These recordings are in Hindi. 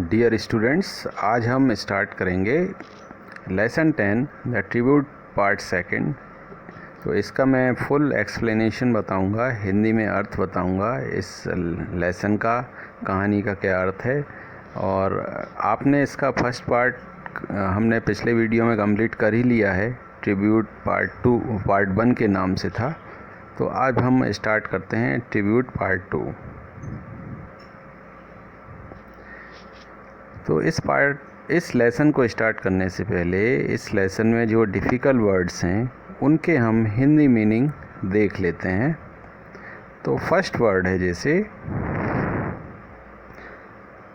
डियर स्टूडेंट्स, आज हम स्टार्ट करेंगे lesson 10 the tribute part second. तो इसका मैं फुल एक्सप्लेनेशन बताऊंगा, हिंदी में अर्थ बताऊंगा इस लेसन का, कहानी का क्या अर्थ है। और आपने इसका फर्स्ट पार्ट हमने पिछले वीडियो में कंप्लीट कर ही लिया है। ट्रिब्यूट पार्ट 1 के नाम से था। तो आज हम स्टार्ट करते हैं ट्रिब्यूट पार्ट 2। तो इस लेसन को स्टार्ट करने से पहले इस लेसन में जो डिफ़िकल्ट वर्ड्स हैं उनके हम हिंदी मीनिंग देख लेते हैं। तो फर्स्ट वर्ड है जैसे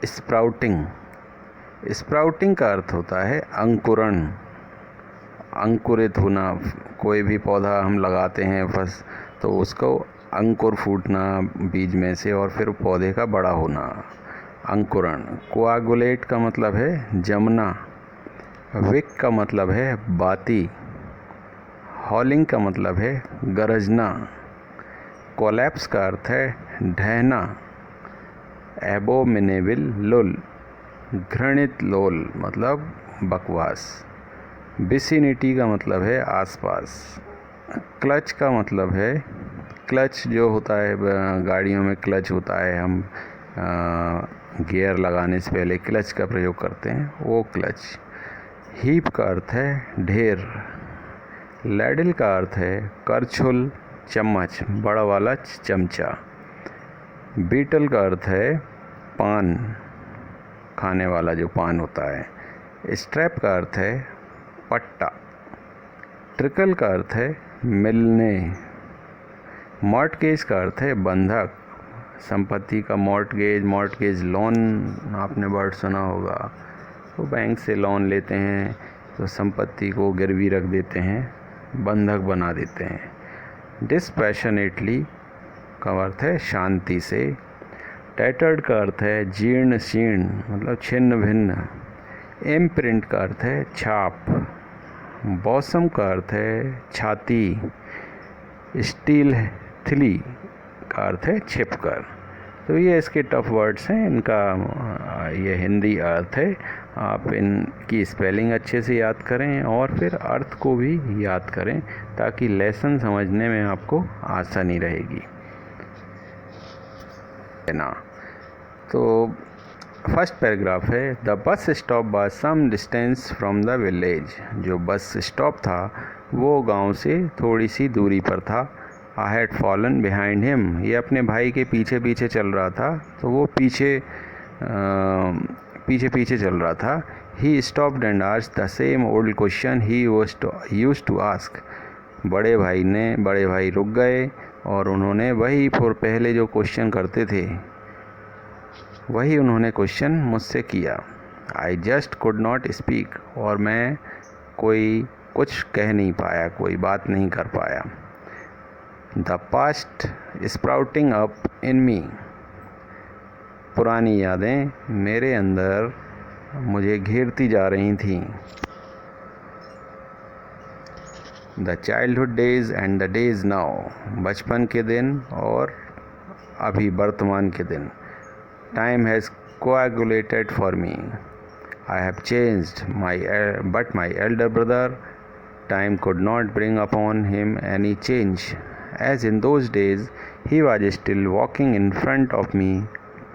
स्प्राउटिंग। स्प्राउटिंग का अर्थ होता है अंकुरण, अंकुरित होना। कोई भी पौधा हम लगाते हैं तो उसको अंकुर फूटना बीज में से और फिर पौधे का बड़ा होना, अंकुरण। कोआगुलेट का मतलब है जमना। विक का मतलब है बाती। हॉलिंग का मतलब है गरजना। कोलैप्स का अर्थ है ढहना। एबोमिनेबल लुल, घृणित लोल मतलब बकवास। विसिनिटी का मतलब है आसपास। क्लच का मतलब है, क्लच जो होता है गाड़ियों में क्लच होता है, हम गियर लगाने से पहले क्लच का प्रयोग करते हैं, वो क्लच। हीप का अर्थ है ढेर। लैडल का अर्थ है करछुल, चम्मच, बड़ा वाला चमचा। बीटल का अर्थ है पान, खाने वाला जो पान होता है। स्ट्रैप का अर्थ है पट्टा। ट्रिकल का अर्थ है मिलने। मॉर्टगेज का अर्थ है बंधक, संपत्ति का मॉर्टगेज लोन, आपने वर्ड सुना होगा। तो बैंक से लोन लेते हैं तो संपत्ति को गिरवी रख देते हैं, बंधक बना देते हैं। डिस्पैशनेटली का अर्थ है शांति से। टैटर्ड का अर्थ है जीर्ण शीर्ण, मतलब छिन्न भिन्न। इम्प्रिंट का अर्थ है छाप। बॉसम का अर्थ है छाती। स्टील थली का अर्थ है छिपकर। तो ये इसके टफ वर्ड्स हैं, इनका ये हिंदी अर्थ है। आप इनकी स्पेलिंग अच्छे से याद करें और फिर अर्थ को भी याद करें ताकि लेसन समझने में आपको आसानी रहेगी ना। तो फर्स्ट पैराग्राफ है the bus stop by some distance from the village. जो बस स्टॉप था वो गांव से थोड़ी सी दूरी पर था। I had fallen behind him. ये अपने भाई के पीछे पीछे चल रहा था, तो वो पीछे चल रहा था। He stopped and asked the same old question he used to ask. बड़े भाई रुक गए और उन्होंने वही पहले जो क्वेश्चन करते थे वही उन्होंने क्वेश्चन मुझसे किया। I just could not speak, और मैं कुछ कह नहीं पाया, कोई बात नहीं कर पाया। The past sprouting up in me. पुरानी यादें मेरे अंदर मुझे घेरती जा रही थीं। The childhood days and the days now. बचपन के दिन और अभी वर्तमान के दिन। Time has coagulated for me. I have changed, but my elder brother, time could not bring upon him any change, as in those days he was still walking in front of me,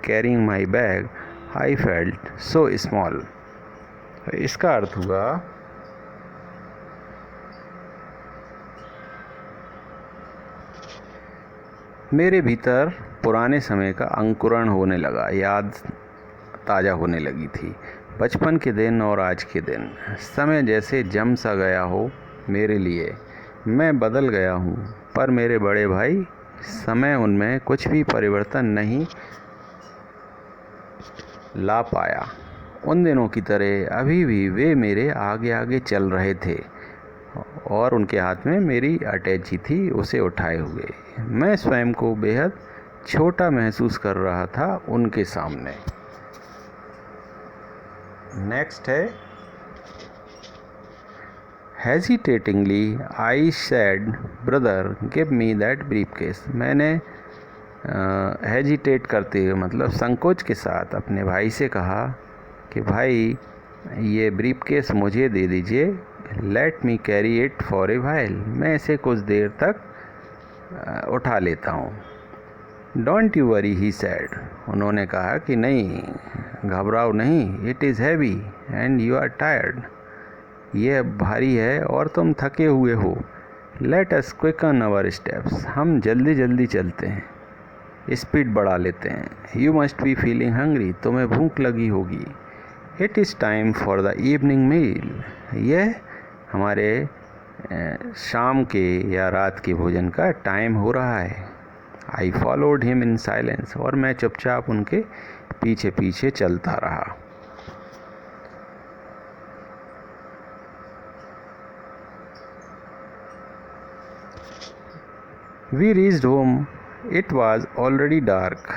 carrying my bag. I felt so small. इसका अर्थ हुआ मेरे भीतर पुराने समय का अंकुरण होने लगा, याद ताज़ा होने लगी थी। बचपन के दिन और आज के दिन, समय जैसे जम सा गया हो मेरे लिए। मैं बदल गया हूँ, पर मेरे बड़े भाई, समय उनमें कुछ भी परिवर्तन नहीं ला पाया। उन दिनों की तरह अभी भी वे मेरे आगे आगे चल रहे थे और उनके हाथ में मेरी अटैची थी उसे उठाए हुए। मैं स्वयं को बेहद छोटा महसूस कर रहा था उनके सामने। नेक्स्ट है hesitatingly I said brother give me that briefcase. मैंने हेजिटेट करते हुए, मतलब संकोच के साथ, अपने भाई से कहा कि भाई ये ब्रीफकेस मुझे दे दीजिए, let me carry it for a while, मैं इसे कुछ देर तक उठा लेता हूँ। Don't you worry, he said, उन्होंने कहा कि नहीं, घबराओ नहीं, it is heavy and you are tired, यह भारी है और तुम थके हुए हो। Let us quicken our steps, हम जल्दी जल्दी चलते हैं, स्पीड बढ़ा लेते हैं। You must be feeling hungry, तुम्हें भूख लगी होगी। It is time for the evening मील, यह हमारे शाम के या रात के भोजन का टाइम हो रहा है। I followed him in silence, और मैं चुपचाप उनके पीछे पीछे चलता रहा। We reached home. It was already dark,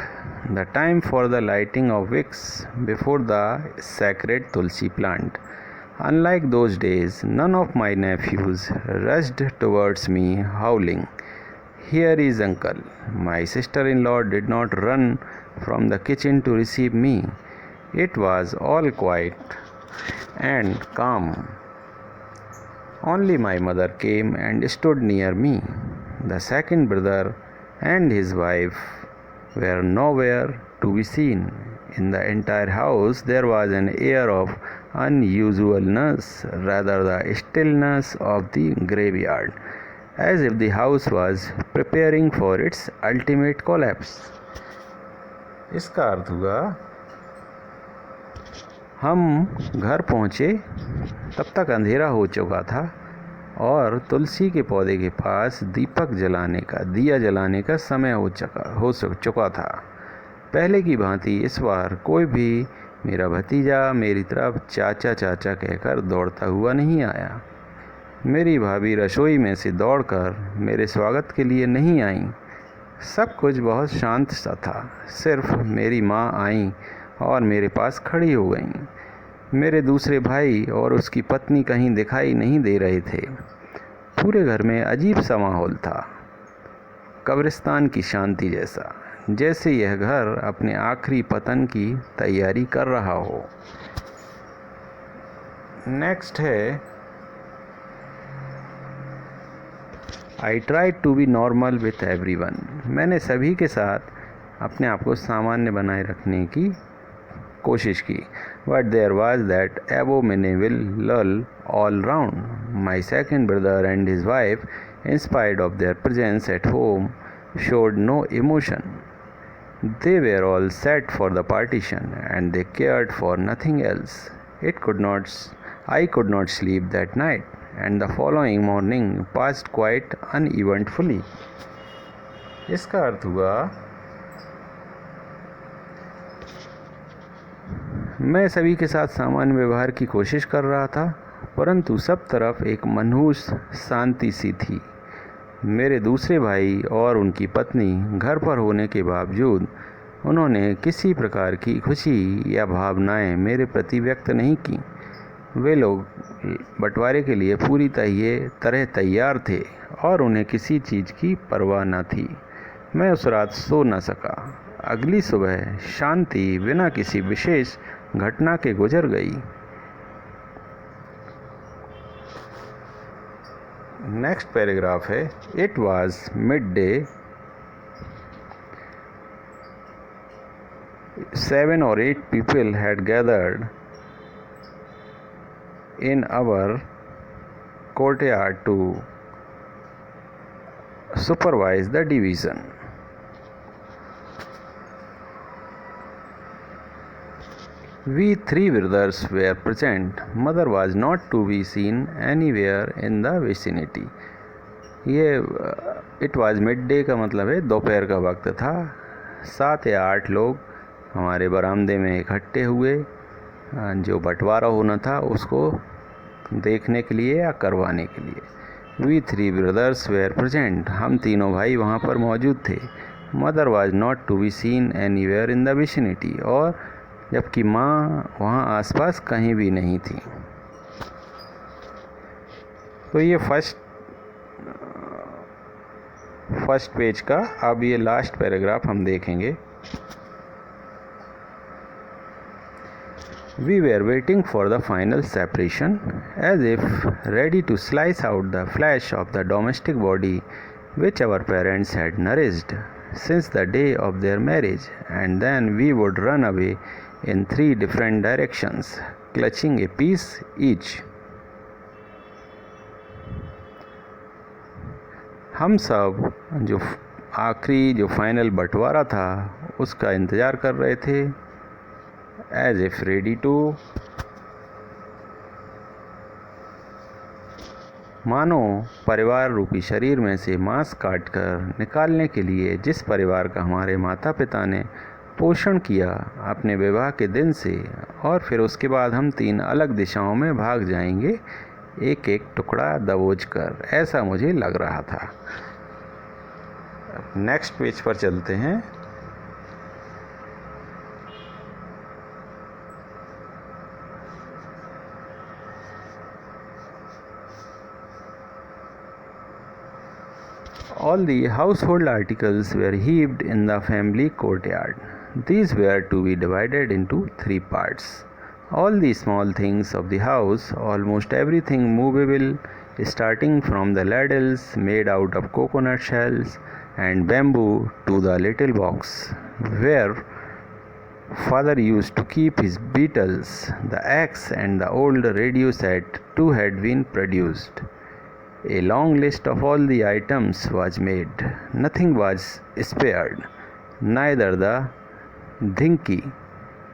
the time for the lighting of wicks before the sacred tulsi plant. Unlike those days, none of my nephews rushed towards me howling, "Here is uncle." My sister-in-law did not run from the kitchen to receive me. It was all quiet and calm. Only my mother came and stood near me. The second brother and his wife were nowhere to be seen. In the entire house there was an air of unusualness, rather the stillness of the graveyard, as if the house was preparing for its ultimate collapse. इसका अर्थ हुआ, हम घर पहुँचे तब तक अंधेरा हो चुका था और तुलसी के पौधे के पास दिया जलाने का समय हो चुका था। पहले की भांति इस बार कोई भी मेरा भतीजा मेरी तरफ चाचा चाचा कहकर दौड़ता हुआ नहीं आया। मेरी भाभी रसोई में से दौड़कर मेरे स्वागत के लिए नहीं आईं। सब कुछ बहुत शांत सा था। सिर्फ मेरी माँ आईं और मेरे पास खड़ी हो गईं। मेरे दूसरे भाई और उसकी पत्नी कहीं दिखाई नहीं दे रहे थे। पूरे घर में अजीब सा माहौल था, कब्रिस्तान की शांति जैसा, जैसे यह घर अपने आखिरी पतन की तैयारी कर रहा हो। नेक्स्ट है, I tried to be normal with everyone. मैंने सभी के साथ अपने आप को सामान्य बनाए रखने की कोशिश की। But there was that abominable lull all round. My second brother and his wife, in spite of their presence at home, showed no emotion. They were all set for the partition, and they cared for nothing else. I could not sleep that night, and the following morning passed quite uneventfully. इसका अर्थ हुआ, मैं सभी के साथ सामान्य व्यवहार की कोशिश कर रहा था, परंतु सब तरफ एक मनहूस शांति सी थी। मेरे दूसरे भाई और उनकी पत्नी घर पर होने के बावजूद उन्होंने किसी प्रकार की खुशी या भावनाएं मेरे प्रति व्यक्त नहीं की। वे लोग बंटवारे के लिए पूरी तरह तैयार थे और उन्हें किसी चीज़ की परवाह न थी। मैं उस रात सो न सका। अगली सुबह शांति बिना किसी विशेष घटना के गुजर गई। नेक्स्ट पैराग्राफ है, it was mid day. 7 or 8 people had gathered in our courtyard to supervise the division. We 3 brothers were present. Mother was not to be seen anywhere in the vicinity. ये इट वाज मिड डे का मतलब है दोपहर का वक्त था। 7 या 8 लोग हमारे बरामदे में इकट्ठे हुए, जो बंटवारा होना था उसको देखने के लिए या करवाने के लिए। We 3 brothers were present. हम तीनों भाई वहाँ पर मौजूद थे। Mother was not to be seen anywhere in the vicinity, और जबकि माँ वहाँ आसपास कहीं भी नहीं थी। तो ये फर्स्ट पेज का अब ये लास्ट पैराग्राफ हम देखेंगे। We were waiting for the final separation, as if ready to slice out the flesh of the domestic body which our parents had nourished since the day of their marriage, and then we would run away in 3 different directions, clutching a piece each. हम सब जो आखिरी जो फाइनल बंटवारा था उसका इंतज़ार कर रहे थे, as if ready to, मानो परिवार रूपी शरीर में से मांस काटकर निकालने के लिए, जिस परिवार का हमारे माता पिता ने पोषण किया अपने विवाह के दिन से, और फिर उसके बाद हम 3 अलग दिशाओं में भाग जाएंगे एक एक टुकड़ा दबोच कर, ऐसा मुझे लग रहा था। नेक्स्ट पेज पर चलते हैं। All the household articles were heaped in the family courtyard. These were to be divided into 3 parts. All the small things of the house, almost everything movable, starting from the ladles made out of coconut shells and bamboo to the little box where father used to keep his beetles, the axe and the old radio set too had been produced. A long list of all the items was made. Nothing was spared, neither the dhinki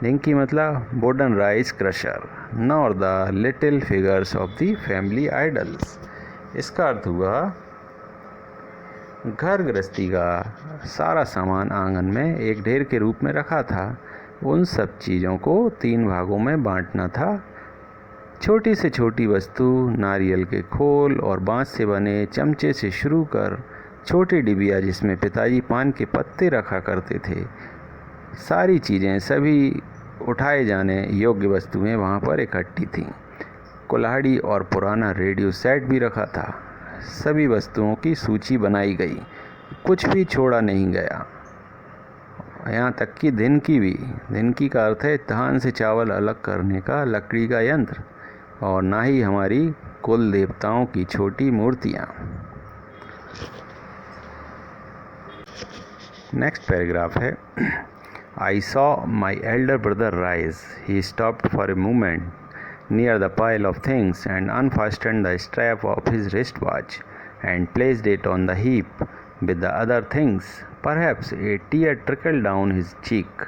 मतलब wooden rice crusher, nor the little figures of the family idols. इसका अर्थ हुआ घर गृहस्थी का सारा सामान आंगन में एक ढेर के रूप में रखा था। उन सब चीज़ों को 3 भागों में बांटना था। छोटी से छोटी वस्तु, नारियल के खोल और बांस से बने चमचे से शुरू कर छोटी डिबिया जिसमें पिताजी पान के पत्ते रखा करते थे, सारी चीज़ें, सभी उठाए जाने योग्य वस्तुएं वहाँ पर इकट्ठी थीं। कुल्हाड़ी और पुराना रेडियो सेट भी रखा था। सभी वस्तुओं की सूची बनाई गई, कुछ भी छोड़ा नहीं गया, यहाँ तक कि धिनकी भी। धिनकी का अर्थ है धान से चावल अलग करने का लकड़ी का यंत्र, और ना ही हमारी कुल देवताओं की छोटी मूर्तियाँ। नेक्स्ट पैराग्राफ है। I saw my elder brother rise. He stopped for a moment near the pile of things and unfastened the strap of his wristwatch and placed it on the heap with the other things. Perhaps a tear trickled down his cheek.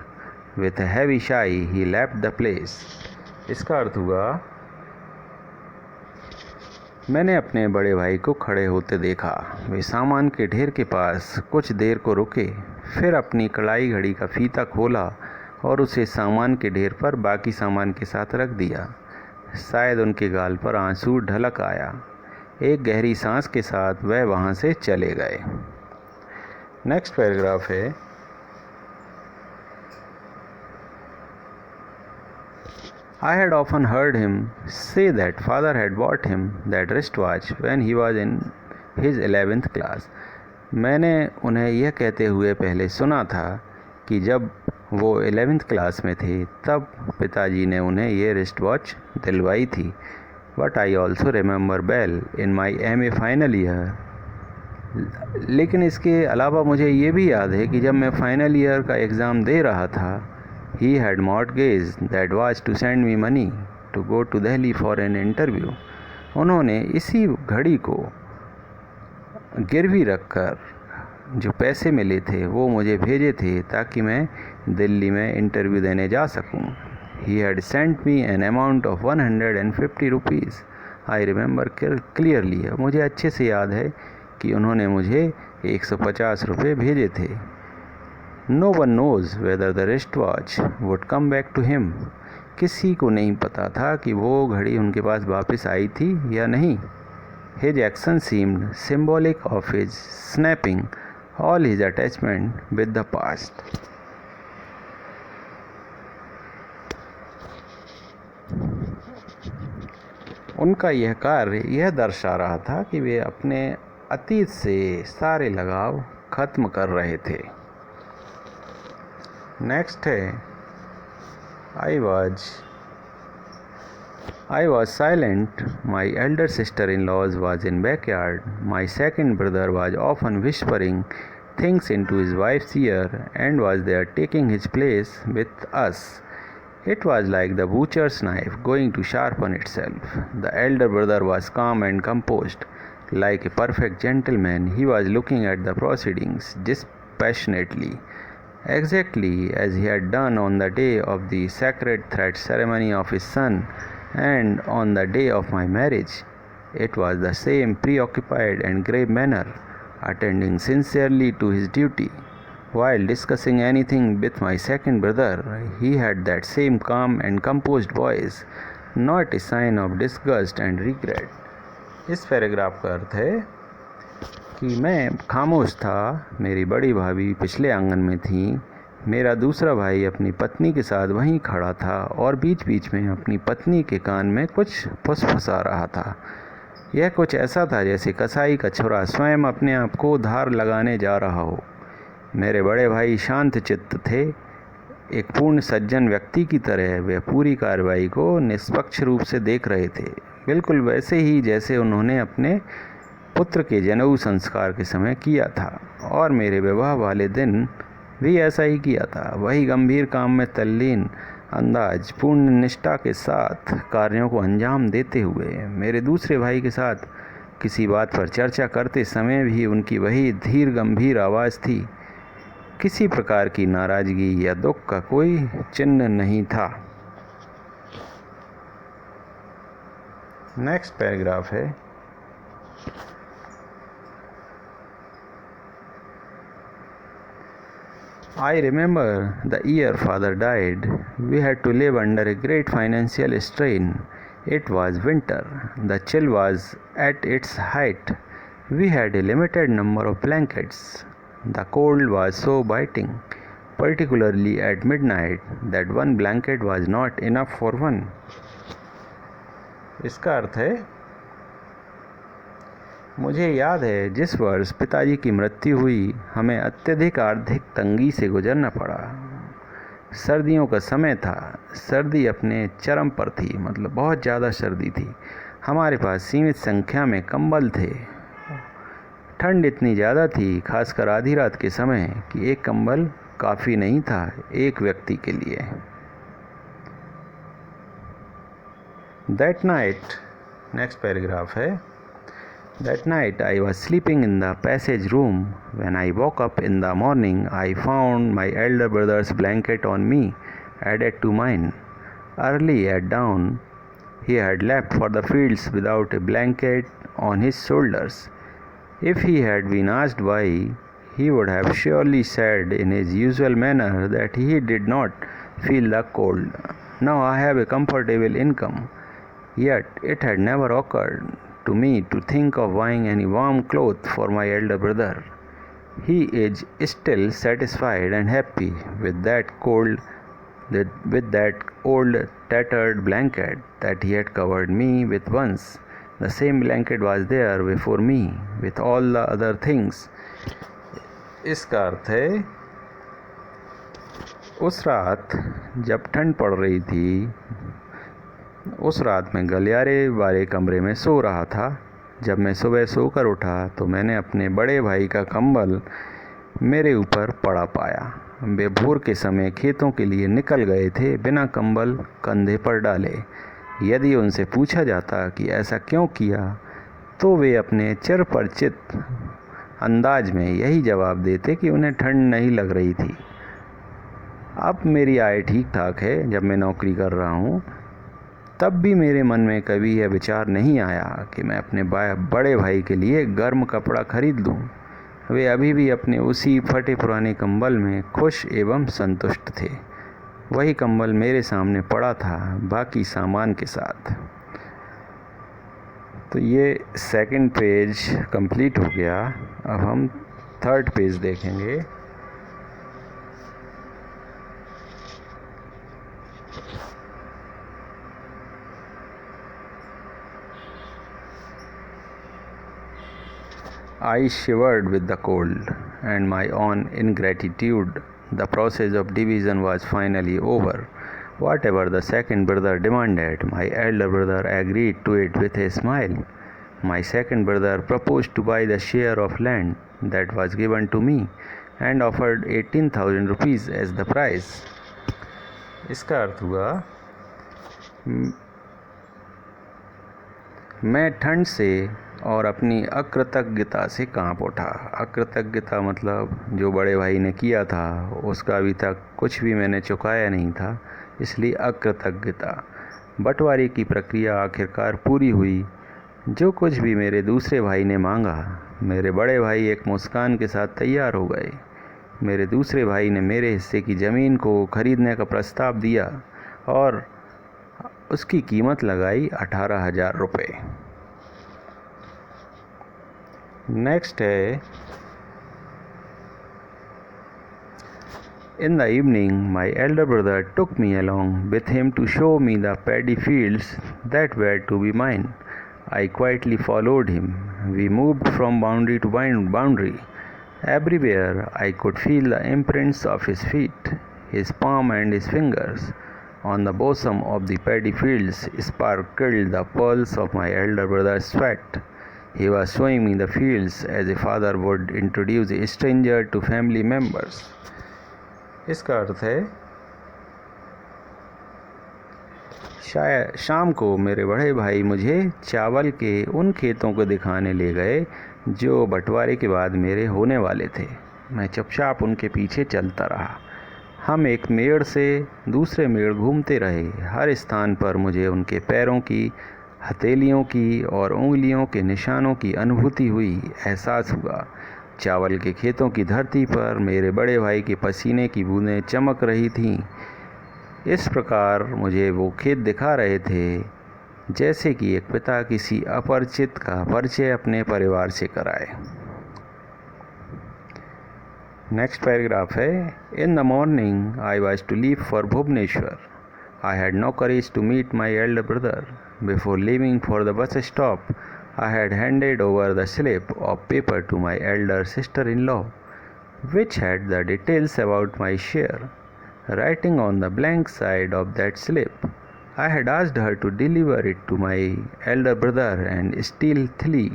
With a heavy sigh, he left the place. इसका अर्थ हुआ, मैंने अपने बड़े भाई को खड़े होते देखा। वे सामान के ढेर के पास कुछ देर को रुके, फिर अपनी कलाई घड़ी का फीता खोला और उसे सामान के ढेर पर बाकी सामान के साथ रख दिया। शायद उनके गाल पर आंसू ढलक आया। एक गहरी सांस के साथ वह वहाँ से चले गए। नेक्स्ट पैराग्राफ है। I had often heard him say that father had bought him that wristwatch when he was in his 11th class. मैंने उन्हें यह कहते हुए पहले सुना था कि जब वो 11th क्लास में थे तब पिताजी ने उन्हें ये रिस्ट वॉच दिलवाई थी। But I also remember well in my MA final year, लेकिन इसके अलावा मुझे ये भी याद है कि जब मैं फाइनल ईयर का एग्ज़ाम दे रहा था, he had mortgaged that was to send me money to go to Delhi for an interview. उन्होंने इसी घड़ी को गिरवी रखकर जो पैसे मिले थे वो मुझे भेजे थे ताकि मैं दिल्ली में इंटरव्यू देने जा सकूं। He had sent me an amount of 150 rupees. I remember clearly. मुझे अच्छे से याद है कि उन्होंने मुझे 150 रुपये भेजे थे। No one knows whether the wristwatch would come back to him. किसी को नहीं पता था कि वो घड़ी उनके पास वापस आई थी या नहीं। His action seemed symbolic of his snapping all his attachment with the past. उनका यह कार्य यह दर्शा रहा था कि वे अपने अतीत से सारे लगाव खत्म कर रहे थे। नेक्स्ट है, I was I was silent. My elder sister-in-law was in backyard. My second brother was often whispering things into his wife's ear and was there taking his place with us. It was like the butcher's knife going to sharpen itself. The elder brother was calm and composed. Like a perfect gentleman, he was looking at the proceedings dispassionately, exactly as he had done on the day of the sacred thread ceremony of his son and on the day of my marriage. It was the same preoccupied and grave manner, attending sincerely to his duty. While discussing anything with my second brother, he had that same calm and composed voice, not a sign of disgust and regret. इस पैराग्राफ का अर्थ है कि मैं खामोश था, मेरी बड़ी भाभी पिछले आंगन में थी, मेरा दूसरा भाई अपनी पत्नी के साथ वहीं खड़ा था और बीच बीच में अपनी पत्नी के कान में कुछ फुसफुसा रहा था। यह कुछ ऐसा था जैसे कसाई का छुरा स्वयं अपने आप को धार लगाने जा रहा हो। मेरे बड़े भाई शांत चित्त थे, एक पूर्ण सज्जन व्यक्ति की तरह वे पूरी कार्रवाई को निष्पक्ष रूप से देख रहे थे, बिल्कुल वैसे ही जैसे उन्होंने अपने पुत्र के जनेऊ संस्कार के समय किया था और मेरे विवाह वाले दिन भी ऐसा ही किया था। वही गंभीर काम में तल्लीन अंदाज, पूर्ण निष्ठा के साथ कार्यों को अंजाम देते हुए मेरे दूसरे भाई के साथ किसी बात पर चर्चा करते समय भी उनकी वही धीर गंभीर आवाज़ थी। किसी प्रकार की नाराज़गी या दुख का कोई चिन्ह नहीं था। नेक्स्ट पैराग्राफ है, I remember the year father died. We had to live under a great financial strain. It was winter. The chill was at its height. We had a limited number of blankets. The cold was so biting, particularly at midnight, that one blanket was not enough for one. इसका अर्थ है, मुझे याद है जिस वर्ष पिताजी की मृत्यु हुई हमें अत्यधिक आर्थिक तंगी से गुजरना पड़ा। सर्दियों का समय था, सर्दी अपने चरम पर थी, मतलब बहुत ज़्यादा सर्दी थी। हमारे पास सीमित संख्या में कंबल थे। ठंड इतनी ज़्यादा थी, खासकर आधी रात के समय, कि एक कंबल काफ़ी नहीं था एक व्यक्ति के लिए। That night, नेक्स्ट पैराग्राफ है, That night I was sleeping in the passage room. When I woke up in the morning, I found my elder brother's blanket on me, added to mine. Early at dawn, he had left for the fields without a blanket on his shoulders. If he had been asked why, he would have surely said in his usual manner that he did not feel the cold. Now I have a comfortable income. Yet it had never occurred to me to think of buying any warm clothes for my elder brother. He is still satisfied and happy with that old tattered blanket that he had covered me with once. The same blanket was there before me with all the other things. इसका अर्थ है, उस रात जब ठंड पड़ रही थी, उस रात मैं गलियारे वाले कमरे में सो रहा था। जब मैं सुबह सोकर उठा तो मैंने अपने बड़े भाई का कंबल मेरे ऊपर पड़ा पाया। वे भोर के समय खेतों के लिए निकल गए थे, बिना कंबल कंधे पर डाले। यदि उनसे पूछा जाता कि ऐसा क्यों किया, तो वे अपने चिरपरिचित अंदाज में यही जवाब देते कि उन्हें ठंड नहीं लग रही थी। अब मेरी आय ठीक ठाक है, जब मैं नौकरी कर रहा हूँ, तब भी मेरे मन में कभी यह विचार नहीं आया कि मैं अपने बड़े भाई के लिए गर्म कपड़ा खरीद लूँ। वे अभी भी अपने उसी फटे पुराने कंबल में खुश एवं संतुष्ट थे। वही कंबल मेरे सामने पड़ा था, बाकी सामान के साथ। तो ये सेकंड पेज कंप्लीट हो गया। अब हम थर्ड पेज देखेंगे। I shivered with the cold and my own ingratitude. The process of division was finally over. Whatever the second brother demanded, my elder brother agreed to it with a smile. My second brother proposed to buy the share of land that was given to me and offered 18,000 rupees as the price. इसका अर्थ हुआ मैं ठंड से और अपनी अकृतज्ञता से कांप उठा। अकृतज्ञता मतलब जो बड़े भाई ने किया था उसका अभी तक कुछ भी मैंने चुकाया नहीं था, इसलिए अकृतज्ञता। बंटवारे की प्रक्रिया आखिरकार पूरी हुई। जो कुछ भी मेरे दूसरे भाई ने मांगा, मेरे बड़े भाई एक मुस्कान के साथ तैयार हो गए। मेरे दूसरे भाई ने मेरे हिस्से की ज़मीन को खरीदने का प्रस्ताव दिया और उसकी कीमत लगाई 18,000 रुपये। नेक्स्ट है, In the evening, my elder brother took me along with him to show me the paddy fields that were to be mine. I quietly followed him. We moved from boundary to boundary. Everywhere I could feel the imprints of his feet, his palm and his fingers. On the bosom of the paddy fields sparkled the pearls of my elder brother's sweat. He was showing me the fields as a father would introduce a stranger to family members. इसका अर्थ है, शाम को मेरे बड़े भाई मुझे चावल के उन खेतों को दिखाने ले गए जो बंटवारे के बाद मेरे होने वाले थे। मैं चुपचाप उनके पीछे चलता रहा। हम एक मेड़ से दूसरे मेड़ घूमते रहे। हर स्थान पर मुझे उनके पैरों की, हथेलियों की और उंगलियों के निशानों की अनुभूति हुई, एहसास हुआ। चावल के खेतों की धरती पर मेरे बड़े भाई के पसीने की बूंदें चमक रही थीं। इस प्रकार मुझे वो खेत दिखा रहे थे जैसे कि एक पिता किसी अपरिचित का परिचय अपने परिवार से कराए। नेक्स्ट पैराग्राफ है, in the morning I was to leave for Bhubaneswar. I had no courage to meet my elder brother. Before leaving for the bus stop I had handed over the slip of paper to my elder sister-in-law, which had the details about my share. Writing on the blank side of that slip, I had asked her to deliver it to my elder brother, and stealthily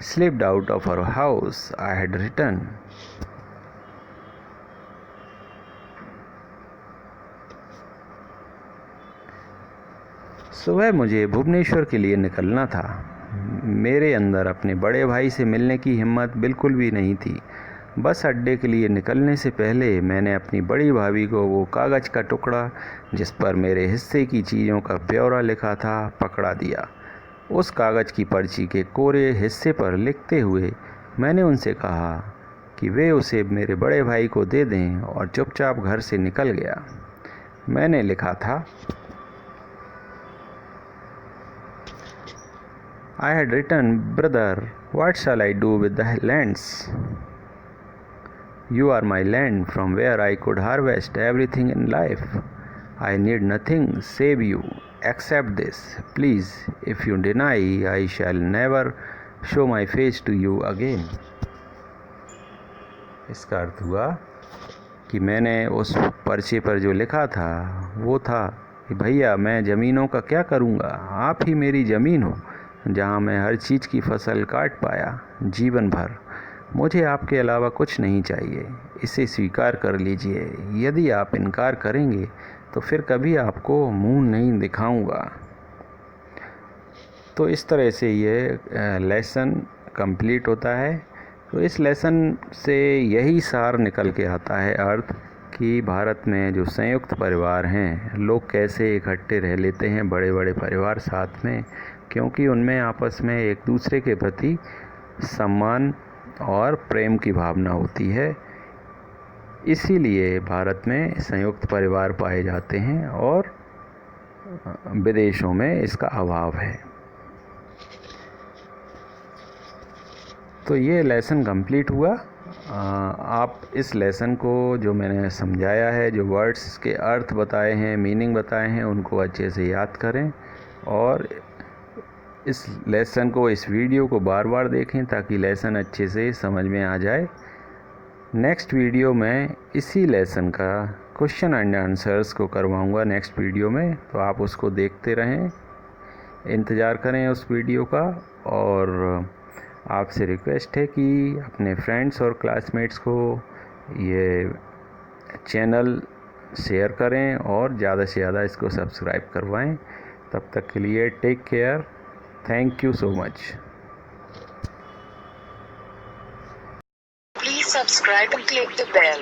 slipped out of her house. I had written, सुबह मुझे भुवनेश्वर के लिए निकलना था. मेरे अंदर अपने बड़े भाई से मिलने की हिम्मत बिल्कुल भी नहीं थी. बस अड्डे के लिए निकलने से पहले मैंने अपनी बड़ी भाभी को वो कागज़ का टुकड़ा जिस पर मेरे हिस्से की चीज़ों का ब्यौरा लिखा था पकड़ा दिया. उस कागज़ की पर्ची के कोरे हिस्से पर लिखते हुए मैंने उनसे कहा कि वे उसे मेरे बड़े भाई को दे दें और चुपचाप घर से निकल गया. मैंने लिखा था, I had written, brother, what shall I do with the lands? You are my land from where I could harvest everything in life. I need nothing save you. Accept this. Please, if you deny, I shall never show my face to you again. इसका अर्थ हुआ कि मैंने उस पर्चे पर जो लिखा था वो था कि भैया मैं ज़मीनों का क्या करूँगा, आप ही मेरी ज़मीन हो जहाँ मैं हर चीज़ की फसल काट पाया जीवन भर. मुझे आपके अलावा कुछ नहीं चाहिए. इसे स्वीकार कर लीजिए. यदि आप इनकार करेंगे तो फिर कभी आपको मुंह नहीं दिखाऊंगा. तो इस तरह से ये लेसन कंप्लीट होता है. तो इस लेसन से यही सार निकल के आता है अर्थ कि भारत में जो संयुक्त परिवार हैं, लोग कैसे इकट्ठे रह लेते हैं, बड़े बड़े परिवार साथ में, क्योंकि उनमें आपस में एक दूसरे के प्रति सम्मान और प्रेम की भावना होती है. इसीलिए भारत में संयुक्त परिवार पाए जाते हैं और विदेशों में इसका अभाव है. तो ये लेसन कंप्लीट हुआ. आप इस लेसन को जो मैंने समझाया है, जो वर्ड्स के अर्थ बताए हैं, मीनिंग बताए हैं, उनको अच्छे से याद करें और इस लेसन को, इस वीडियो को बार बार देखें ताकि लेसन अच्छे से समझ में आ जाए. नेक्स्ट वीडियो में इसी लेसन का क्वेश्चन एंड आंसर्स को करवाऊँगा नेक्स्ट वीडियो में, तो आप उसको देखते रहें, इंतज़ार करें उस वीडियो का। और आपसे रिक्वेस्ट है कि अपने फ्रेंड्स और क्लासमेट्स को ये चैनल शेयर करें और ज़्यादा से ज़्यादा इसको सब्सक्राइब करवाएं। तब तक के लिए take care, thank you so much. Please subscribe and click the bell.